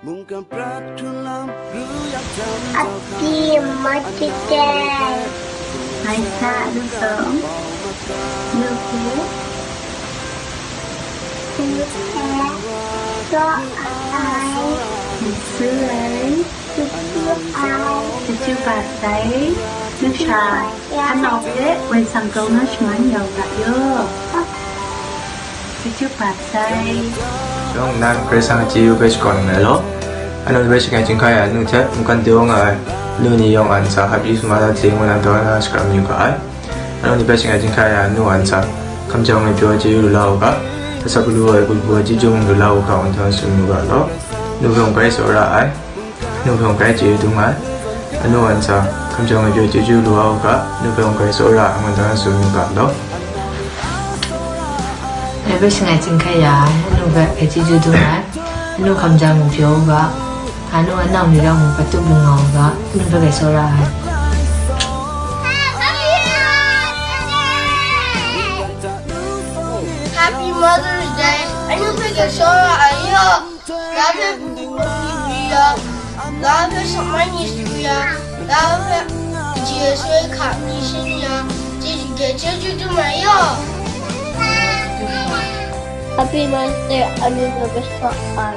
Happy Mother's Day. Hãy xa đừng sớm như thế Chúc bé cho ai một xứ ấy chúc ai thì chưa bà thấy nước xài anh học đấy quên sang câu nói nói nhiều cả vô thì chưa bà thấy Dong nan kresang chiu bes kon melo. Ano bes kaya cingkai anu chat bukan tiong ay. Nu ni yong ansa habis mala ting wana doana scrum yu kai. Ano ni bes kaya cingkai anu ansa. Kam jong ay pyo chiu lao ka. Tasabulu ay kulbu ji jong lu lao ka on thang sum ga lo. Nu rong kai so ra ay. Nu rong kai chiu tung ay. Ano ansa kam jong ay pyo chiu lu lao ka. Nu rong kai so ra on thang sum ga lo. Every single thing kaya, ano ba attitude tu na, ano kamja mo pyo ga, ano anaw nila mo patulungaw ga, ano ba kay sora. Happy Mother's Day. Ano ba kay Sora ayo? Dapat biya. Dapat samanis biya. Dapat jiya ka ni siya. Jeju tu mayo. Happy birthday, ano ba gusto ay?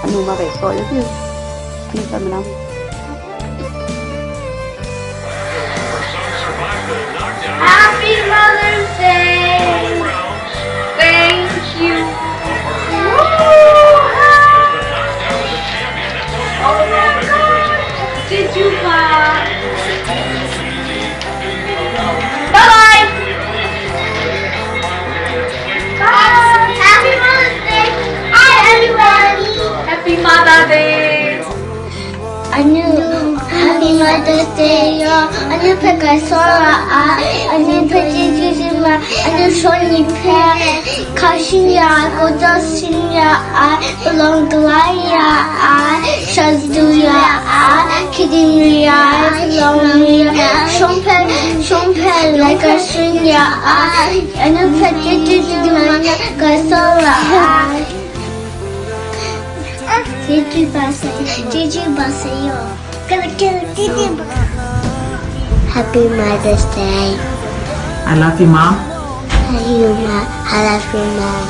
anh nuôi ba bể sỏi chứ đi tầm năm Happy Mother's Day! Thank you! Oh my God! Did you buy? Bye-bye! Bye! Happy Mother's Day! Hi everybody! Happy Mother's Day! Happy Mother's Day, yo. Anu pakai Sora, anu pakai Jujuma, anu Sony Pair, Kashinya, Godosinya, Belong Dwaya, Shazduya, Kidinya, Belongya, Shumpen, like a Shinya, anu pakai Jujuma, Gasora. Happy Mother's Day. I love you mom I love you, Mom.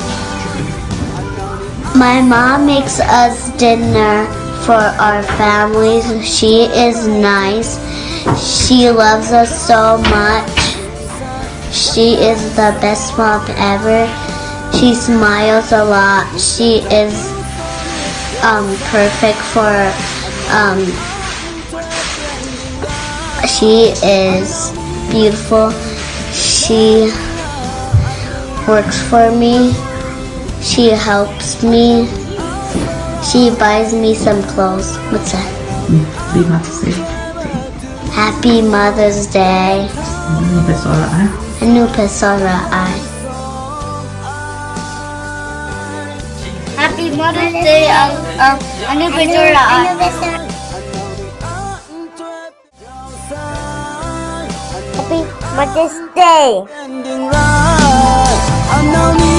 My mom makes us dinner for our families. She is nice. She loves us so much. She is the best mom ever. She smiles a lot. She is perfect for she is beautiful. She works for me. She helps me. She buys me some clothes. What's that? đi mà sẽ Happy Mother's Day. như phải sỏi lại Anu Pesora I. Happy Mother's Day, Anu Pesora I. Happy Mother's Day. Ending right. I know me,